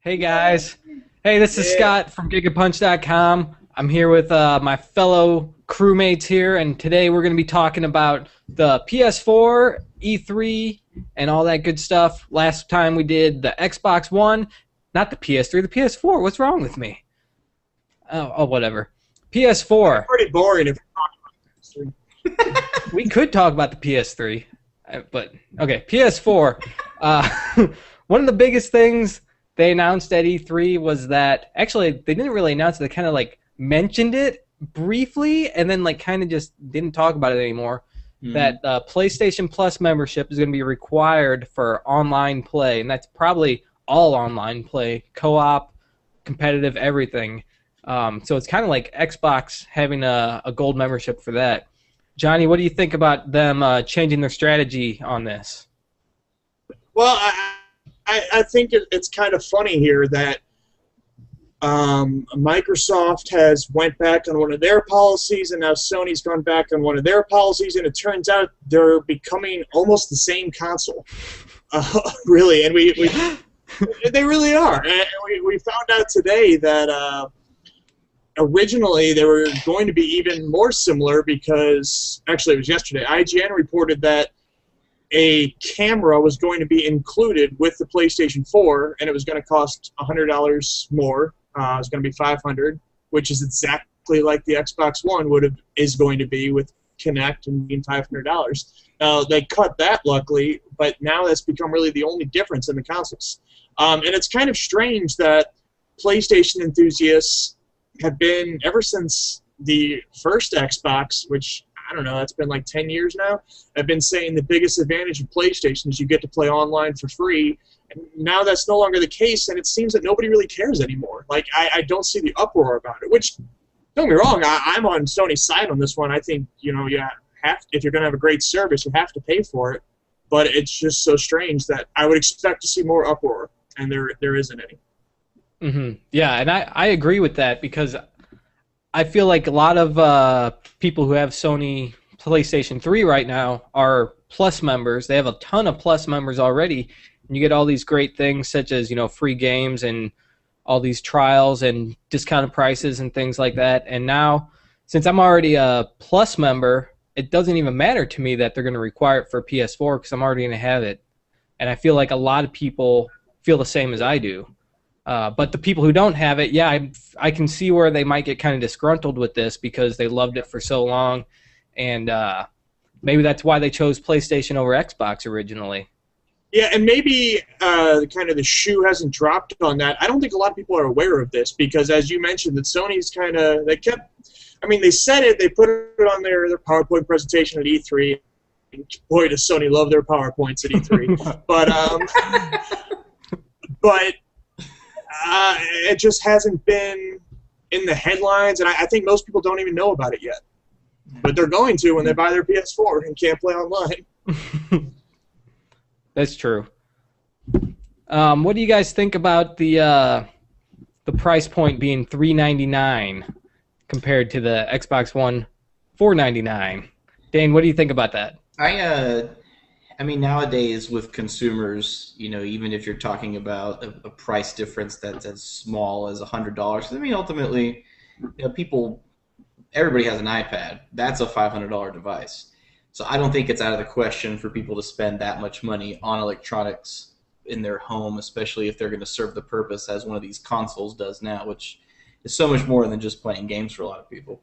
Hey guys. Hey, this is Yeah. Scott from GigaPunch.com. I'm here with my fellow crewmates here, and today we're going to be talking about the PS4, E3, and all that good stuff. Last time we did the Xbox One, not the PS3, the PS4. What's wrong with me? Whatever. PS4. Pretty boring if you're talking We could talk about the PS3, but okay, PS4. One of the biggest things they announced at E3 was that actually they didn't really announce it. They kind of like mentioned it briefly and then like kind of just didn't talk about it anymore. Mm-hmm. That PlayStation Plus membership is going to be required for online play, and that's probably all online play, co-op, competitive, everything. So it's kind of like Xbox having a gold membership for that. Johnny, what do you think about them changing their strategy on this? Well, I think it's kind of funny here that Microsoft has went back on one of their policies, and now Sony's gone back on one of their policies, and it turns out they're becoming almost the same console, really. And we they really are. And we found out today that originally they were going to be even more similar because actually it was yesterday. IGN reported that a camera was going to be included with the PlayStation 4, and it was going to cost $100 more. It was going to be $500, which is exactly like the Xbox One is going to be with Kinect and being $500. Now they cut that luckily, but now that's become really the only difference in the consoles. And it's kind of strange that PlayStation enthusiasts have been ever since the first Xbox, which I don't know, that's been like 10 years now. I've been saying the biggest advantage of PlayStation is you get to play online for free. And now that's no longer the case, and it seems that nobody really cares anymore. Like, I don't see the uproar about it, which, don't get me wrong, I'm on Sony's side on this one. I think, if you're going to have a great service, you have to pay for it. But it's just so strange that I would expect to see more uproar, and there isn't any. Yeah, and I agree with that because I feel like a lot of people who have Sony PlayStation 3 right now are Plus members. They have a ton of Plus members already, and you get all these great things such as free games and all these trials and discounted prices and things like that. And now, since I'm already a Plus member, it doesn't even matter to me that they're going to require it for PS4 because I'm already going to have it. And I feel like a lot of people feel the same as I do. But the people who don't have it, yeah, I can see where they might get kind of disgruntled with this because they loved it for so long, and maybe that's why they chose PlayStation over Xbox originally. Yeah, and maybe kind of the shoe hasn't dropped on that. I don't think a lot of people are aware of this because, as you mentioned, that Sony's kind of they said it, they put it on their PowerPoint presentation at E3. Boy, does Sony love their PowerPoints at E3. but it just hasn't been in the headlines, and I think most people don't even know about it yet. But they're going to when they buy their PS4 and can't play online. That's true. What do you guys think about the price point being $399 compared to the Xbox One $499? Dane, what do you think about that? I mean, nowadays with consumers, even if you're talking about a price difference that's as small as $100, I mean, ultimately, everybody has an iPad. That's a $500 device. So I don't think it's out of the question for people to spend that much money on electronics in their home, especially if they're going to serve the purpose as one of these consoles does now, which is so much more than just playing games for a lot of people.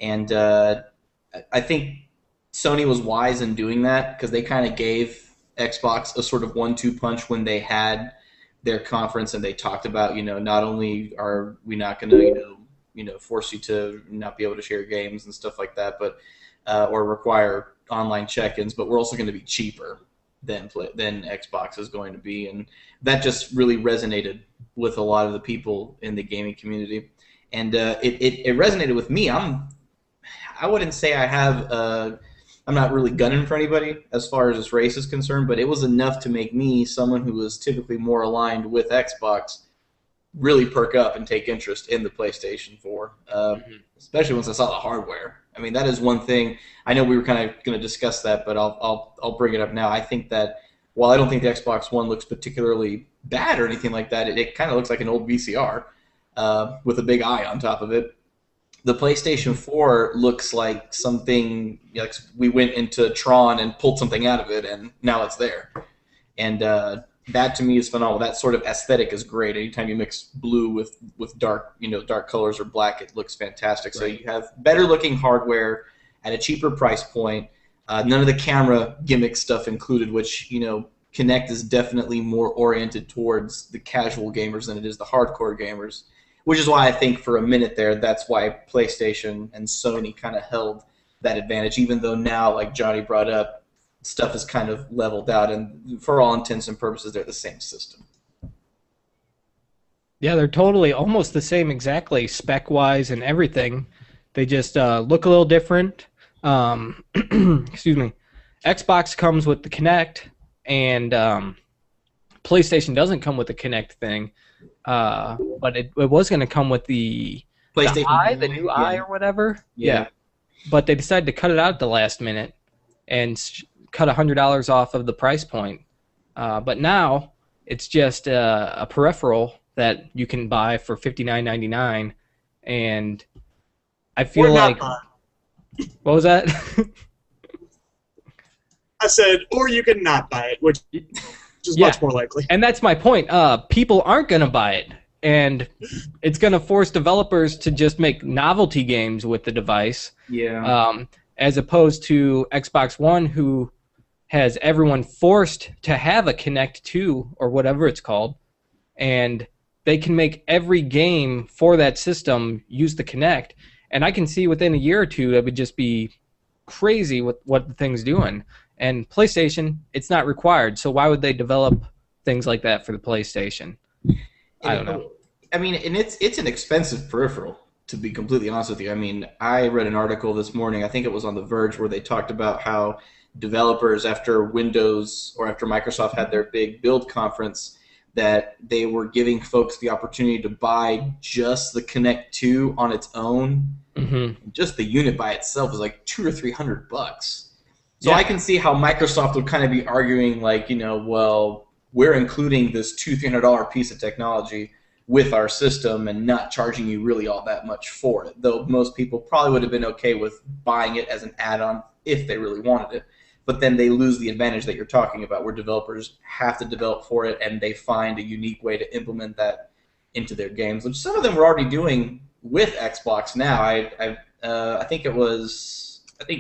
And I think Sony was wise in doing that because they kind of gave Xbox a sort of 1-2 punch when they had their conference and they talked about, not only are we not going to, force you to not be able to share games and stuff like that, but or require online check-ins, but we're also going to be cheaper than Xbox is going to be, and that just really resonated with a lot of the people in the gaming community, and it resonated with me. I wouldn't say I'm not really gunning for anybody as far as this race is concerned, but it was enough to make me, someone who was typically more aligned with Xbox, really perk up and take interest in the PlayStation 4, especially once I saw the hardware. I mean, that is one thing. I know we were kind of going to discuss that, but I'll bring it up now. I think that while I don't think the Xbox One looks particularly bad or anything like that, it kind of looks like an old VCR with a big eye on top of it. The PlayStation 4 looks like something, like we went into Tron and pulled something out of it, and now it's there. And that to me is phenomenal. That sort of aesthetic is great. Anytime you mix blue with dark, dark colors or black, it looks fantastic. Right. So you have better looking hardware at a cheaper price point. None of the camera gimmick stuff included, which Kinect is definitely more oriented towards the casual gamers than it is the hardcore gamers. Which is why I think for a minute there, that's why PlayStation and Sony kind of held that advantage, even though now, like Johnny brought up, stuff is kind of leveled out, and for all intents and purposes, they're the same system. Yeah, they're totally almost the same exactly, spec-wise and everything. They just look a little different. Excuse me. Xbox comes with the Kinect, and PlayStation doesn't come with the Kinect thing. But it was going to come with the PlayStation the new eye or whatever. Yeah. But they decided to cut it out at the last minute and cut $100 off of the price point. But now it's just a peripheral that you can buy for $59.99, and I feel like what was that? I said, or you can not buy it, which is much more likely. And that's my point. People aren't going to buy it, and it's going to force developers to just make novelty games with the device. Yeah. As opposed to Xbox One, who has everyone forced to have a Kinect 2 or whatever it's called, and they can make every game for that system use the Kinect. And I can see within a year or two it would just be crazy with what the thing's doing. And PlayStation, it's not required, so why would they develop things like that for the PlayStation? I don't know. I mean, and it's an expensive peripheral, to be completely honest with you. I mean, I read an article this morning, I think it was on The Verge, where they talked about how developers, after Windows or after Microsoft had their big build conference, that they were giving folks the opportunity to buy just the Kinect 2 on its own. Mm-hmm. Just the unit by itself is like $200 or $300. So I can see how Microsoft would kind of be arguing, like, well, we're including this $200-$300 piece of technology with our system and not charging you really all that much for it. Though most people probably would have been okay with buying it as an add-on if they really wanted it. But then they lose the advantage that you're talking about, where developers have to develop for it and they find a unique way to implement that into their games, which some of them were already doing with Xbox now. I think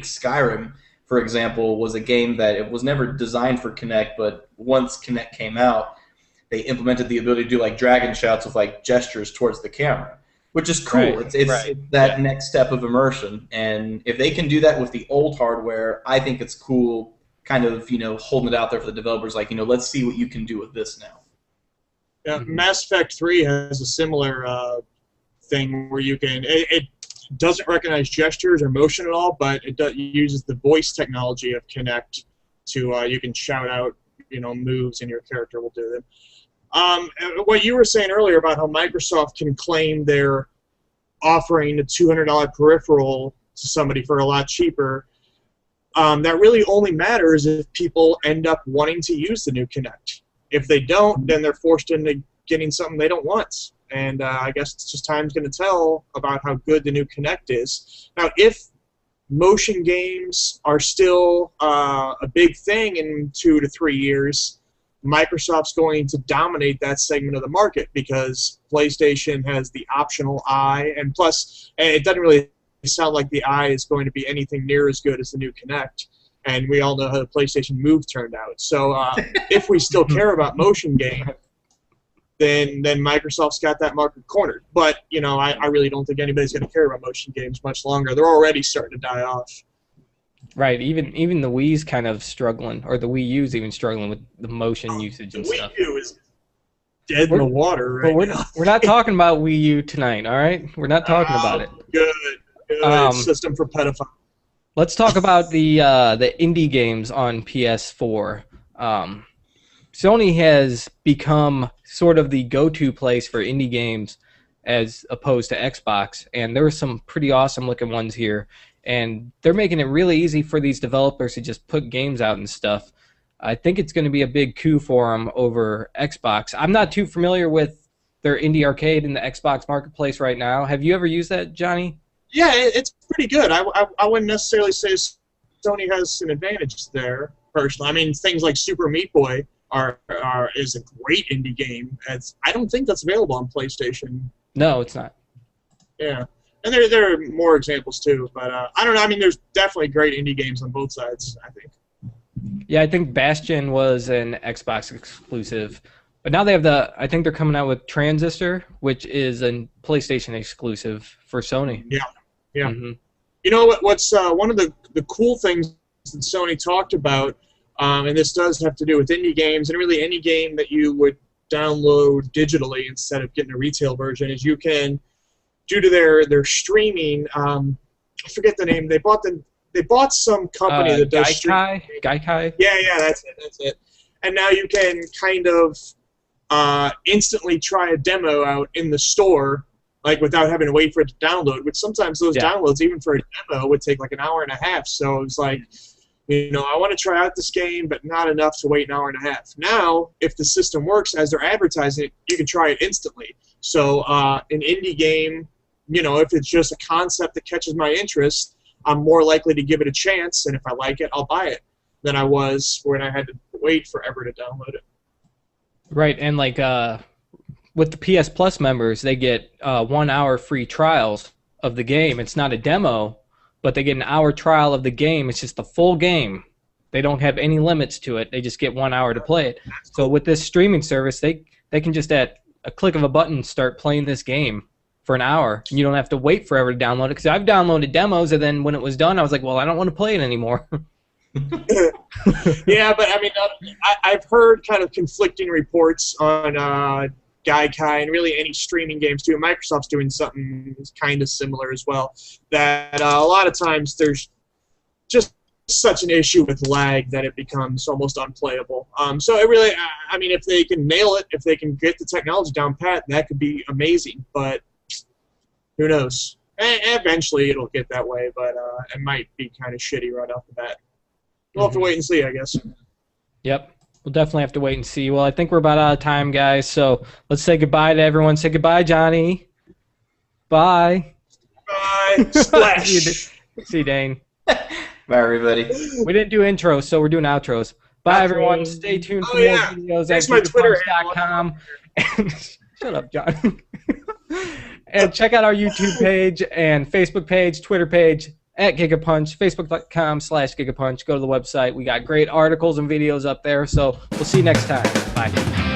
Skyrim, for example, was a game that it was never designed for Kinect, but once Kinect came out, they implemented the ability to do like dragon shouts with like gestures towards the camera, which is cool. Right. It's that next step of immersion, and if they can do that with the old hardware, I think it's cool. Kind of holding it out there for the developers, like let's see what you can do with this now. Yeah, Mass Effect 3 has a similar thing where you can it doesn't recognize gestures or motion at all, but it uses the voice technology of Kinect to you can shout out moves and your character will do them. What you were saying earlier about how Microsoft can claim they're offering a $200 peripheral to somebody for a lot cheaper, that really only matters if people end up wanting to use the new Kinect. If they don't, then they're forced into getting something they don't want. And I guess it's just time's going to tell about how good the new Kinect is. Now, if motion games are still a big thing in 2 to 3 years, Microsoft's going to dominate that segment of the market because PlayStation has the optional eye, and plus, it doesn't really sound like the eye is going to be anything near as good as the new Kinect. And we all know how the PlayStation Move turned out. So if we still care about motion game, then Microsoft's got that market cornered. But I really don't think anybody's going to care about motion games much longer. They're already starting to die off. Right, even the Wii's kind of struggling, or the Wii U's even struggling with the motion usage and stuff. The Wii U is dead in the water right now. We're not talking about Wii U tonight, all right? We're not talking about it. Good system for pedophiles. Let's talk about the indie games on PS4. Sony has become sort of the go-to place for indie games as opposed to Xbox, and there were some pretty awesome looking ones here. And they're making it really easy for these developers to just put games out and stuff. I think it's going to be a big coup for them over Xbox. I'm not too familiar with their indie arcade in the Xbox marketplace right now. Have you ever used that, Johnny? Yeah, it's pretty good. I wouldn't necessarily say Sony has an advantage there, personally. I mean, things like Super Meat Boy is a great indie game. I don't think that's available on PlayStation. No, it's not. Yeah. And there are more examples, too. But I don't know. I mean, there's definitely great indie games on both sides, I think. Yeah, I think Bastion was an Xbox exclusive. But now I think they're coming out with Transistor, which is a PlayStation exclusive for Sony. Yeah. Yeah. Mm-hmm. You know what's one of the cool things that Sony talked about, and this does have to do with indie games, and really any game that you would download digitally instead of getting a retail version, is you can, due to their streaming, I forget the name. They bought some company that does streaming. Gaikai? Yeah, that's it. And now you can kind of instantly try a demo out in the store, like without having to wait for it to download, which sometimes those downloads, even for a demo, would take like an hour and a half. So it's like, I want to try out this game, but not enough to wait an hour and a half. Now, if the system works as they're advertising it, you can try it instantly. So an indie game, if it's just a concept that catches my interest, I'm more likely to give it a chance, and if I like it, I'll buy it, than I was when I had to wait forever to download it. Right, and like with the PS Plus members, they get 1 hour free trials of the game. It's not a demo, but they get an hour trial of the game. It's just the full game. They don't have any limits to it. They just get 1 hour to play it. So with this streaming service, they can just at a click of a button start playing this game for an hour. And you don't have to wait forever to download it, because I've downloaded demos, and then when it was done, I was like, well, I don't want to play it anymore. Yeah, but I mean, I've heard kind of conflicting reports on Gaikai and really any streaming games too. Microsoft's doing something kind of similar as well. That a lot of times there's just such an issue with lag that it becomes almost unplayable. So it really, I mean, if they can nail it, if they can get the technology down pat, that could be amazing. But who knows? Eventually it'll get that way, but it might be kind of shitty right off the bat. We'll have to wait and see, I guess. Yep. We'll definitely have to wait and see. Well, I think we're about out of time, guys, so let's say goodbye to everyone. Say goodbye, Johnny. Bye. Bye. Splash. See you, Dane. Bye, everybody. We didn't do intros, so we're doing outros. Bye, everyone. Stay tuned for more videos at gigapunch.com. Shut up, John. And check out our YouTube page and Facebook page, Twitter page, at Gigapunch, facebook.com/Gigapunch. Go to the website. We got great articles and videos up there. So we'll see you next time. Bye.